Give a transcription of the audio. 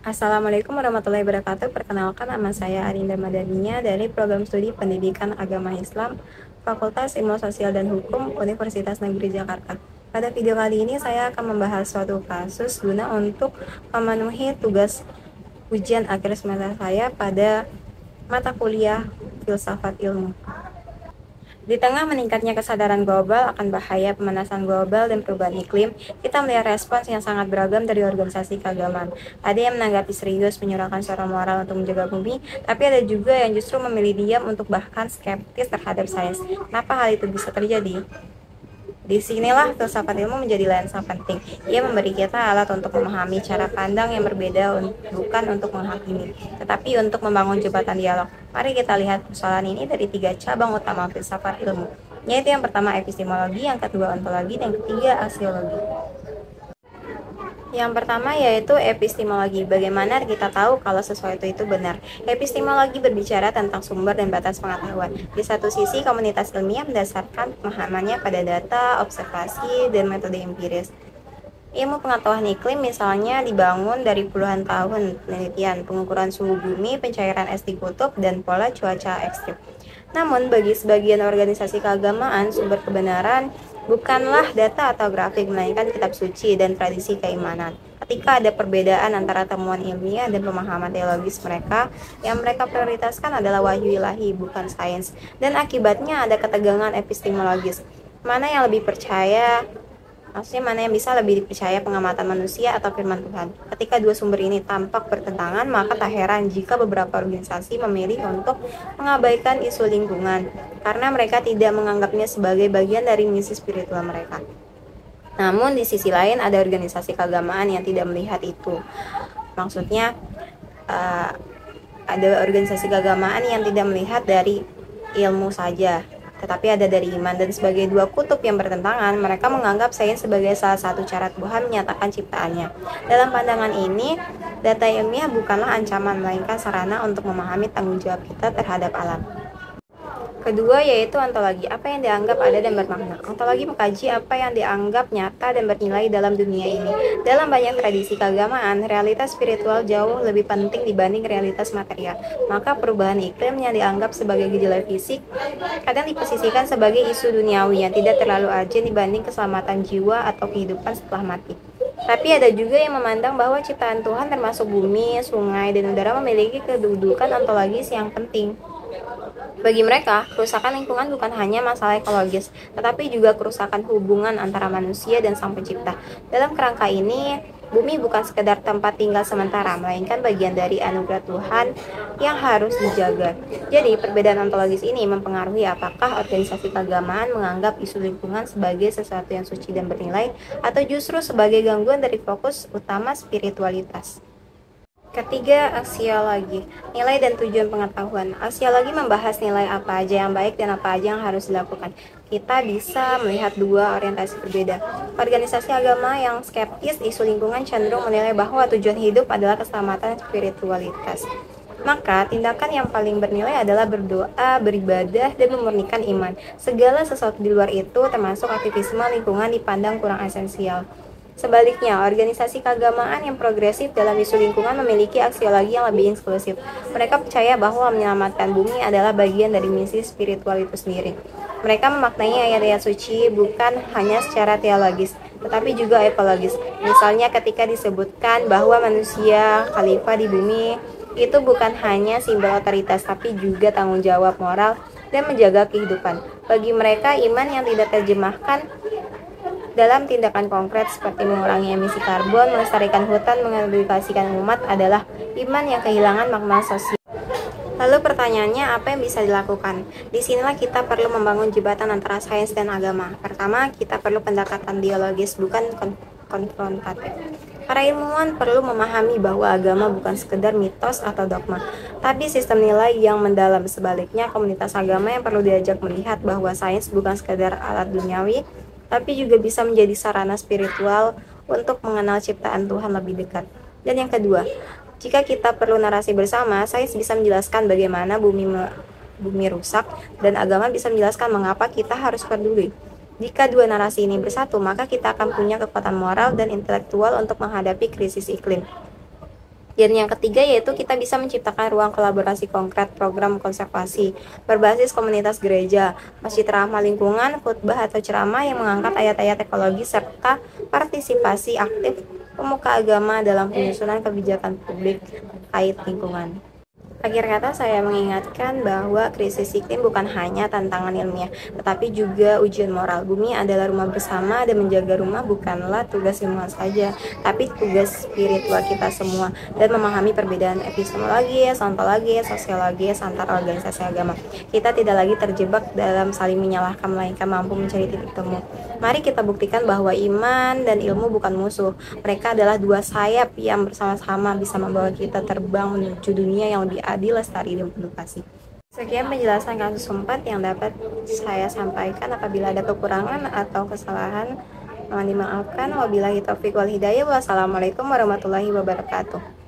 Assalamualaikum warahmatullahi wabarakatuh. Perkenalkan, nama saya Arinda Madaniya dari Program Studi Pendidikan Agama Islam, Fakultas Ilmu Sosial dan Hukum, Universitas Negeri Jakarta. Pada video kali ini saya akan membahas suatu kasus guna untuk memenuhi tugas ujian akhir semester saya pada mata kuliah Filsafat Ilmu. Di tengah meningkatnya kesadaran global akan bahaya pemanasan global dan perubahan iklim, kita melihat respons yang sangat beragam dari organisasi keagamaan. Ada yang menanggapi serius, menyuarakan suara moral untuk menjaga bumi, tapi ada juga yang justru memilih diam untuk bahkan skeptis terhadap sains. Kenapa hal itu bisa terjadi? Disinilah filsafat ilmu menjadi lensa penting. Ia memberi kita alat untuk memahami cara pandang yang berbeda, bukan untuk menghakimi, tetapi untuk membangun jembatan dialog. Mari kita lihat persoalan ini dari 3 cabang utama filsafat ilmu, yaitu yang pertama epistemologi, yang kedua ontologi, dan yang ketiga aksiologi. Yang pertama yaitu epistemologi. Bagaimana kita tahu kalau sesuatu itu benar? Epistemologi berbicara tentang sumber dan batas pengetahuan. Di satu sisi, komunitas ilmiah mendasarkan pemahamannya pada data, observasi, dan metode empiris. Ilmu pengetahuan iklim misalnya dibangun dari puluhan tahun penelitian, pengukuran suhu bumi, pencairan es di kutub, dan pola cuaca ekstrim. Namun, bagi sebagian organisasi keagamaan, sumber kebenaran bukanlah data atau grafik, melainkan kitab suci dan tradisi keimanan. Ketika ada perbedaan antara temuan ilmiah dan pemahaman teologis mereka, yang mereka prioritaskan adalah wahyu ilahi, bukan sains. Dan akibatnya ada ketegangan epistemologis. Mana yang lebih percaya Maksudnya mana yang bisa lebih dipercaya, pengamatan manusia atau firman Tuhan? Ketika dua sumber ini tampak bertentangan, maka tak heran jika beberapa organisasi memilih untuk mengabaikan isu lingkungan, karena mereka tidak menganggapnya sebagai bagian dari misi spiritual mereka. Namun di sisi lain ada organisasi keagamaan yang tidak melihat itu. Maksudnya ada organisasi keagamaan yang tidak melihat dari ilmu saja, tetapi ada dari iman. Dan sebagai dua kutub yang bertentangan, mereka menganggap sains sebagai salah satu cara Tuhan menyatakan ciptaannya. Dalam pandangan ini, data ilmiah bukanlah ancaman, melainkan sarana untuk memahami tanggung jawab kita terhadap alam. Kedua yaitu ontologi, apa yang dianggap ada dan bermakna. Ontologi mengkaji apa yang dianggap nyata dan bernilai dalam dunia ini. Dalam banyak tradisi keagamaan, realitas spiritual jauh lebih penting dibanding realitas material. Maka perubahan iklim yang dianggap sebagai gejala fisik kadang diposisikan sebagai isu duniawi yang tidak terlalu urgent dibanding keselamatan jiwa atau kehidupan setelah mati. Tapi ada juga yang memandang bahwa ciptaan Tuhan termasuk bumi, sungai, dan udara memiliki kedudukan ontologis yang penting. Bagi mereka, kerusakan lingkungan bukan hanya masalah ekologis, tetapi juga kerusakan hubungan antara manusia dan Sang Pencipta. Dalam kerangka ini, bumi bukan sekedar tempat tinggal sementara, melainkan bagian dari anugerah Tuhan yang harus dijaga. Jadi, perbedaan ontologis ini mempengaruhi apakah organisasi keagamaan menganggap isu lingkungan sebagai sesuatu yang suci dan bernilai, atau justru sebagai gangguan dari fokus utama spiritualitas. Ketiga, aksiologi, nilai dan tujuan pengetahuan. Aksiologi membahas nilai apa aja yang baik dan apa aja yang harus dilakukan. Kita bisa melihat dua orientasi berbeda. Organisasi agama yang skeptis isu lingkungan cenderung menilai bahwa tujuan hidup adalah keselamatan spiritualitas. Maka, tindakan yang paling bernilai adalah berdoa, beribadah, dan memurnikan iman. Segala sesuatu di luar itu, termasuk aktivisme lingkungan, dipandang kurang esensial. Sebaliknya, organisasi keagamaan yang progresif dalam isu lingkungan memiliki aksiologi yang lebih inklusif. Mereka percaya bahwa menyelamatkan bumi adalah bagian dari misi spiritual itu sendiri. Mereka memaknai ayat-ayat suci bukan hanya secara teologis, tetapi juga ekologis. Misalnya ketika disebutkan bahwa manusia khalifah di bumi, itu bukan hanya simbol otoritas, tapi juga tanggung jawab moral dan menjaga kehidupan. Bagi mereka, iman yang tidak terjemahkan dalam tindakan konkret seperti mengurangi emisi karbon, melestarikan hutan, mengedukasikan umat adalah iman yang kehilangan makna sosial. Lalu pertanyaannya, apa yang bisa dilakukan? Disinilah kita perlu membangun jembatan antara sains dan agama. Pertama, kita perlu pendekatan dialogis, bukan konfrontatif. Para ilmuwan perlu memahami bahwa agama bukan sekedar mitos atau dogma, tapi sistem nilai yang mendalam. Sebaliknya, komunitas agama yang perlu diajak melihat bahwa sains bukan sekedar alat duniawi, tapi juga bisa menjadi sarana spiritual untuk mengenal ciptaan Tuhan lebih dekat. Dan yang kedua, jika kita perlu narasi bersama, sains bisa menjelaskan bagaimana bumi rusak, dan agama bisa menjelaskan mengapa kita harus peduli. Jika dua narasi ini bersatu, maka kita akan punya kekuatan moral dan intelektual untuk menghadapi krisis iklim. Dan yang ketiga yaitu kita bisa menciptakan ruang kolaborasi konkret, program konservasi berbasis komunitas gereja, masjid ramah lingkungan, khutbah atau ceramah yang mengangkat ayat-ayat ekologi serta partisipasi aktif pemuka agama dalam penyusunan kebijakan publik terkait lingkungan. Akhir kata, saya mengingatkan bahwa krisis iklim bukan hanya tantangan ilmiah, tetapi juga ujian moral. Bumi adalah rumah bersama, dan menjaga rumah bukanlah tugas ilmuwan saja, tapi tugas spiritual kita semua. Dan memahami perbedaan epistemologi, ontologi, sosiologi antar organisasi agama. Kita tidak lagi terjebak dalam saling menyalahkan, melainkan mampu mencari titik temu. Mari kita buktikan bahwa iman dan ilmu bukan musuh. Mereka adalah dua sayap yang bersama-sama bisa membawa kita terbang menuju dunia yang lebih adil, lestari, dan penuh kasih. Sekian penjelasan kasus 4 yang dapat saya sampaikan. Apabila ada kekurangan atau kesalahan, mohon dimaafkan. Wabillahi taufiq wal hidayah. Wassalamualaikum warahmatullahi wabarakatuh.